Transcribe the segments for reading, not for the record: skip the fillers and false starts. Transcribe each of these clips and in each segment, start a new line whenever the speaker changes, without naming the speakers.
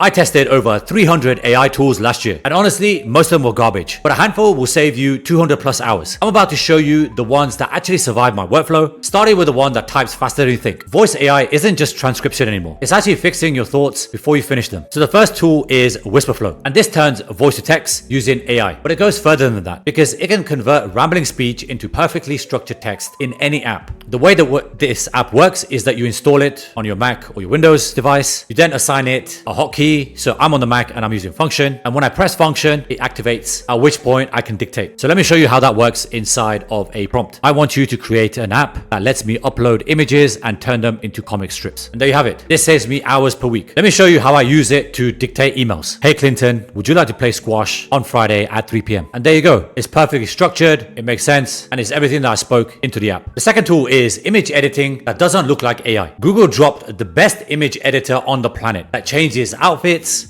I tested over 300 AI tools last year, and honestly, most of them were garbage, but a handful will save you 200 plus hours. I'm about to show you the ones that actually survive my workflow, starting with the one that types faster than you think. Voice AI isn't just transcription anymore. It's actually fixing your thoughts before you finish them. So the first tool is Wispr Flow, and this turns voice to text using AI, but it goes further than that because it can convert rambling speech into perfectly structured text in any app. The way that this app works is that you install it on your Mac or your Windows device. You then assign it a hotkey. So I'm on the Mac and I'm using function. And when I press function, it activates, at which point I can dictate. So let me show you how that works inside of a prompt. I want you to create an app that lets me upload images and turn them into comic strips. And there you have it. This saves me hours per week. Let me show you how I use it to dictate emails. Hey Clinton, would you like to play squash on Friday at 3 p.m? And there you go. It's perfectly structured. It makes sense. And it's everything that I spoke into the app. The second tool is image editing that doesn't look like AI. Google dropped the best image editor on the planet that changes outfits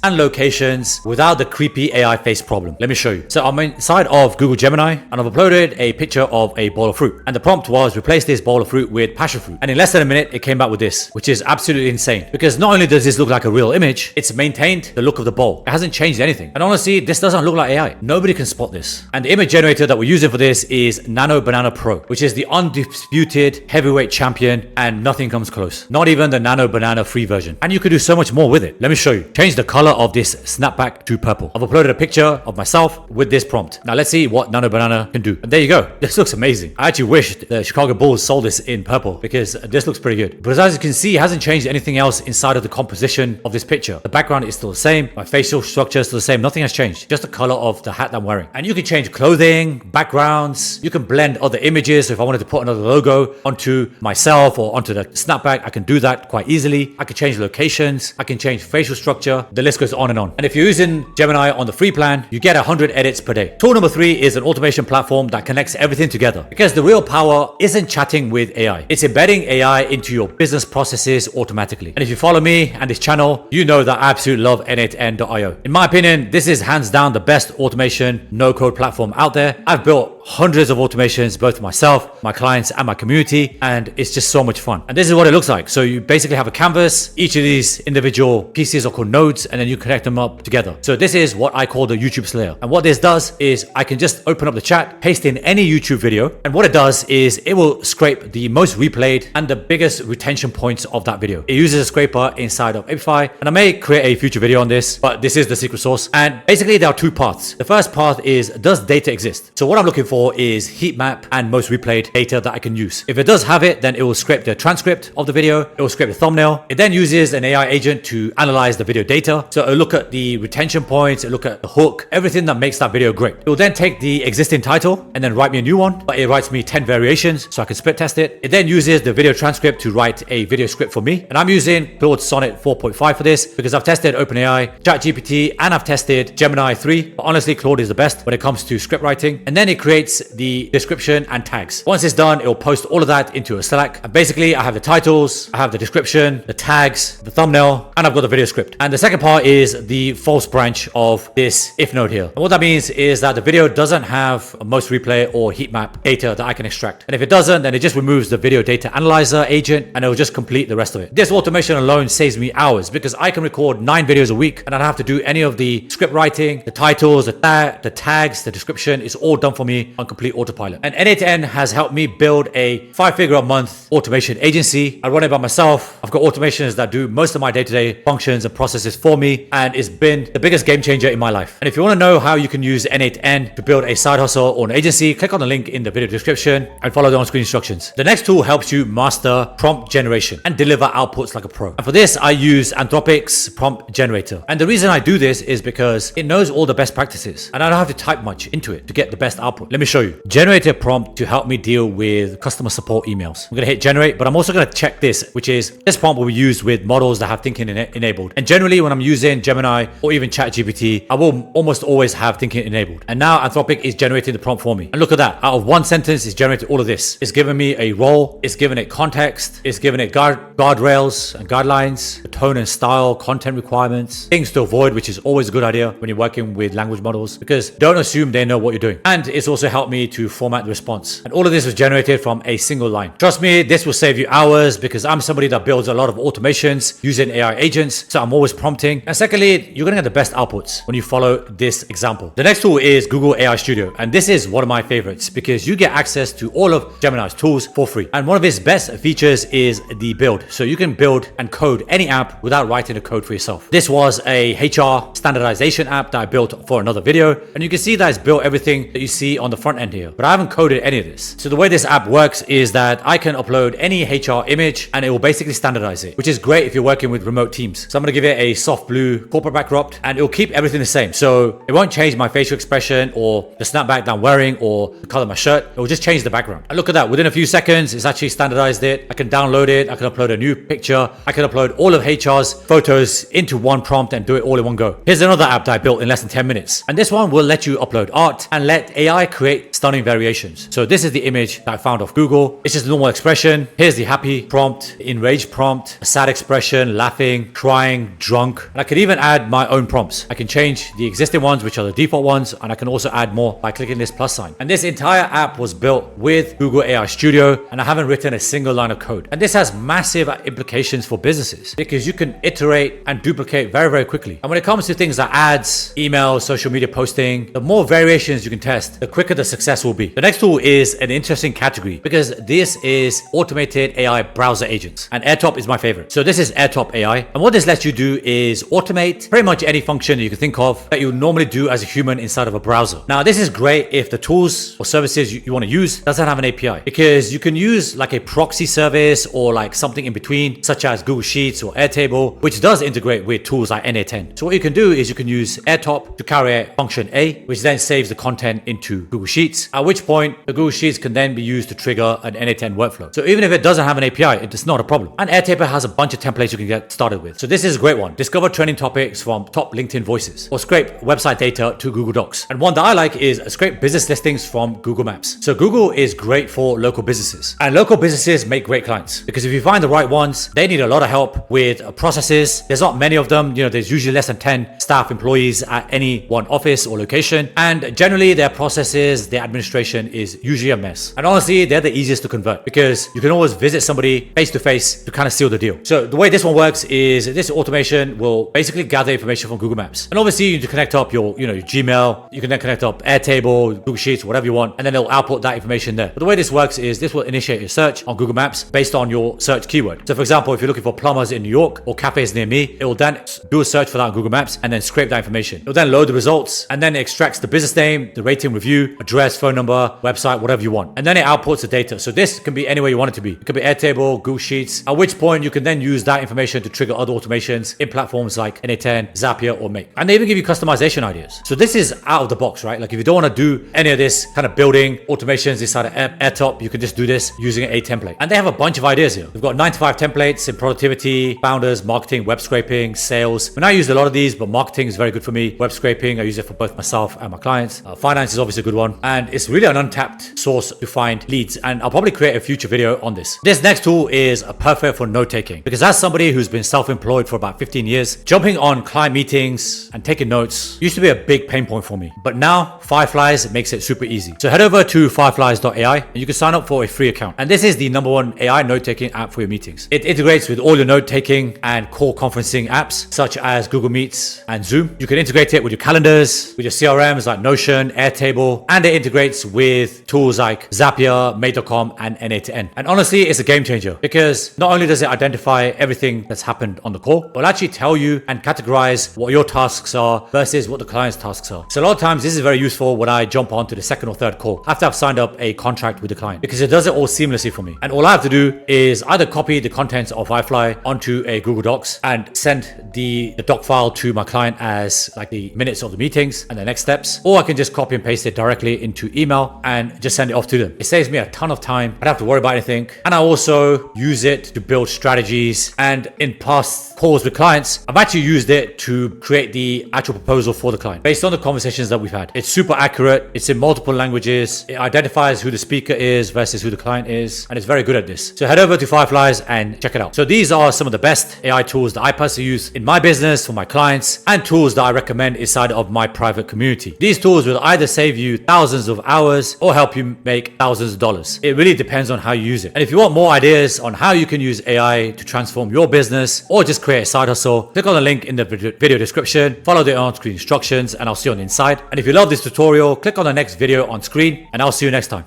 and locations without the creepy AI face problem. Let me show you. So I'm inside of Google Gemini and I've uploaded a picture of a bowl of fruit. And the prompt was replace this bowl of fruit with passion fruit. And in less than a minute, it came back with this, which is absolutely insane. Because not only does this look like a real image, it's maintained the look of the bowl. It hasn't changed anything. And honestly, this doesn't look like AI. Nobody can spot this. And the image generator that we're using for this is Nano Banana Pro, which is the undisputed heavyweight champion, and nothing comes close. Not even the Nano Banana free version. And you could do so much more with it. Let me show you. Change the color of this snapback to purple. I've uploaded a picture of myself with this prompt. Now let's see what Nano Banana can do. And there you go. This looks amazing. I actually wish the Chicago Bulls sold this in purple because this looks pretty good. But as you can see, it hasn't changed anything else inside of the composition of this picture. The background is still the same. My facial structure is still the same. Nothing has changed. Just the color of the hat that I'm wearing. And you can change clothing, backgrounds. You can blend other images. So if I wanted to put another logo onto myself or onto the snapback, I can do that quite easily. I can change locations. I can change facial structure. The list goes on and on. And if you're using Gemini on the free plan, you get 100 edits per day. Tool number 3 is an automation platform that connects everything together, because the real power isn't chatting with AI. It's embedding AI into your business processes automatically. And if you follow me and this channel, you know that I absolutely love n8n.io. In my opinion, this is hands down the best automation no-code platform out there. I've built hundreds of automations, both for myself, my clients, and my community, and it's just so much fun. And this is what it looks like. So you basically have a canvas. Each of these individual pieces are called nodes, and then you connect them up together. So this is what I call the YouTube Slayer. And what this does is I can just open up the chat, paste in any YouTube video, and what it does is it will scrape the most replayed and the biggest retention points of that video. It uses a scraper inside of Amplify, and I may create a future video on this, but this is the secret sauce. And basically there are two paths. The first path is, does data exist? So what I'm looking for is heat map and most replayed data that I can use. If it does have it, then it will scrape the transcript of the video. It will scrape the thumbnail. It then uses an AI agent to analyze the video data. So it'll look at the retention points, it'll look at the hook, everything that makes that video great. It will then take the existing title and then write me a new one, but it writes me 10 variations so I can split test it. It then uses the video transcript to write a video script for me. And I'm using Claude Sonnet 4.5 for this because I've tested OpenAI, ChatGPT, and I've tested Gemini 3. But honestly, Claude is the best when it comes to script writing. And then it creates the description and tags. Once it's done, it will post all of that into a Slack. And basically, I have the titles, I have the description, the tags, the thumbnail, and I've got the video script. And the second part is the false branch of this if node here. And what that means is that the video doesn't have a most replay or heat map data that I can extract. And if it doesn't, then it just removes the video data analyzer agent and it will just complete the rest of it. This automation alone saves me hours because I can record 9 videos a week and I don't have to do any of the script writing, the titles, the tags, the description. It's all done for me on complete autopilot. And n8n has helped me build a 5-figure a month automation agency. I run it by myself. I've got automations that do most of my day-to-day functions and processes for me, and it's been the biggest game changer in my life. And if you want to know how you can use n8n to build a side hustle or an agency, click on the link in the video description and follow the on-screen instructions. The next tool helps you master prompt generation and deliver outputs like a pro. And for this, I use Anthropic's prompt generator. And the reason I do this is because it knows all the best practices and I don't have to type much into it to get the best output. Let me show you. Generate a prompt to help me deal with customer support emails. I'm going to hit generate, but I'm also going to check this, which is this prompt will be used with models that have thinking enabled. And generally when I'm using Gemini or even ChatGPT, I will almost always have thinking enabled. And now Anthropic is generating the prompt for me. And look at that. Out of one sentence, it's generated all of this. It's given me a role. It's given it context. It's given it guardrails and guidelines, the tone and style, content requirements, things to avoid, which is always a good idea when you're working with language models, because don't assume they know what you're doing. And it's also helped me to format the response. And all of this was generated from a single line. Trust me, this will save you hours because I'm somebody that builds a lot of automations using AI agents. So I'm always prompting. And secondly, you're gonna get the best outputs when you follow this example. The next tool is Google AI Studio. And this is one of my favorites because you get access to all of Gemini's tools for free. And one of its best features is the build. So you can build and code any app without writing the code for yourself. This was a HR standardization app that I built for another video. And you can see that it's built everything that you see on the front end here, but I haven't coded any of this. So the way this app works is that I can upload any HR image and it will basically standardize it, which is great if you're working with remote teams. So I'm gonna give it a soft blue corporate backdrop and it will keep everything the same. So it won't change my facial expression or the snapback that I'm wearing or the color of my shirt. It will just change the background. And look at that, within a few seconds, it's actually standardized it. I can download it. I can upload a new picture. I can upload all of HR's photos into one prompt and do it all in one go. Here's another app that I built in less than 10 minutes. And this one will let you upload art and let AI create stunning variations. So this is the image that I found off Google. It's just a normal expression. Here's the happy prompt, enraged prompt, a sad expression, laughing, crying, drunk. And I can even add my own prompts. I can change the existing ones, which are the default ones, and I can also add more by clicking this plus sign. And this entire app was built with Google AI Studio, and I haven't written a single line of code. And this has massive implications for businesses because you can iterate and duplicate very, very quickly. And when it comes to things like ads, emails, social media posting, the more variations you can test, the quicker the success will be. The next tool is an interesting category because this is automated AI browser agents, and Airtop is my favorite. So this is Airtop AI, and what this lets you do is automate pretty much any function that you can think of that you normally do as a human inside of a browser. Now this is great if the tools or services you want to use doesn't have an API, because you can use like a proxy service or like something in between, such as Google Sheets or Airtable, which does integrate with tools like Na10. So what you can do is you can use Airtop to carry out function A, which then saves the content into Google Sheets, at which point the Google Sheets can then be used to trigger an Na10 workflow. So even if it doesn't have an API, it's not a problem. And Airtable has a bunch of templates you can get started with. So this is a great one. Discover trending topics from top LinkedIn voices, or scrape website data to Google Docs. And one that I like is scrape business listings from Google Maps. So Google is great for local businesses, and local businesses make great clients because if you find the right ones, they need a lot of help with processes. There's not many of them. You know, there's usually less than 10 staff employees at any one office or location. And generally their processes, their administration is usually a mess. And honestly, they're the easiest to convert because you can always visit somebody face to face to kind of seal the deal. So the way this one works is this automation will basically gather information from Google Maps. And obviously you need to connect up your Gmail. You can then connect up Airtable, Google Sheets, whatever you want, and then it'll output that information there. But the way this works is this will initiate a search on Google Maps based on your search keyword. So for example, if you're looking for plumbers in New York or cafes near me, it will then do a search for that on Google Maps and then scrape that information. It will then load the results and then it extracts the business name, the rating, review, address, phone number, website, whatever you want. And then it outputs the data. So this can be anywhere you want it to be. It could be Airtable, Google Sheets, at which point you can then use that information to trigger other automations in platforms like Na10, Zapier, or Make. And they even give you customization ideas. So this is out of the box, right? Like if you don't want to do any of this kind of building automations inside of Airtop, you can just do this using a template. And they have a bunch of ideas here. We've got 95 templates in productivity, founders, marketing, web scraping, sales. And I use a lot of these, but marketing is very good for me. Web scraping, I use it for both myself and my clients. Finance is obviously a good one. And it's really an untapped source to find leads. And I'll probably create a future video on this. This next tool is perfect for note taking, because as somebody who's been self-employed for about 15 years, jumping on client meetings and taking notes used to be a big pain point for me. But now Fireflies makes it super easy. So head over to fireflies.ai and you can sign up for a free account. And this is the #1 AI note-taking app for your meetings. It integrates with all your note-taking and call conferencing apps such as Google Meets and Zoom. You can integrate it with your calendars, with your CRMs like Notion, Airtable, and it integrates with tools like Zapier, Made.com, and Na10. And honestly, it's a game changer because not only does it identify everything that's happened on the call, but it'll actually tell you and categorize what your tasks are versus what the client's tasks are. So a lot of times this is very useful when I jump on to the second or third call after I've signed up a contract with the client, because it does it all seamlessly for me. And all I have to do is either copy the contents of Firefly onto a Google Docs and send the doc file to my client as like the minutes of the meetings and the next steps, or I can just copy and paste it directly into email and just send it off to them. It saves me a ton of time. I don't have to worry about anything. And I also use it to build strategies. And in past calls with clients, I've actually used it to create the actual proposal for the client based on the conversations that we've had. It's super accurate. It's in multiple languages. It identifies who the speaker is versus who the client is. And it's very good at this. So head over to Fireflies and check it out. So these are some of the best AI tools that I personally use in my business for my clients, and tools that I recommend inside of my private community. These tools will either save you thousands of hours or help you make thousands of dollars. It really depends on how you use it. And if you want more ideas on how you can use AI to transform your business or just create a side hustle saw, click on the link in the video description, follow the on-screen instructions, and I'll see you on the inside. And if you love this tutorial, click on the next video on screen, and I'll see you next time.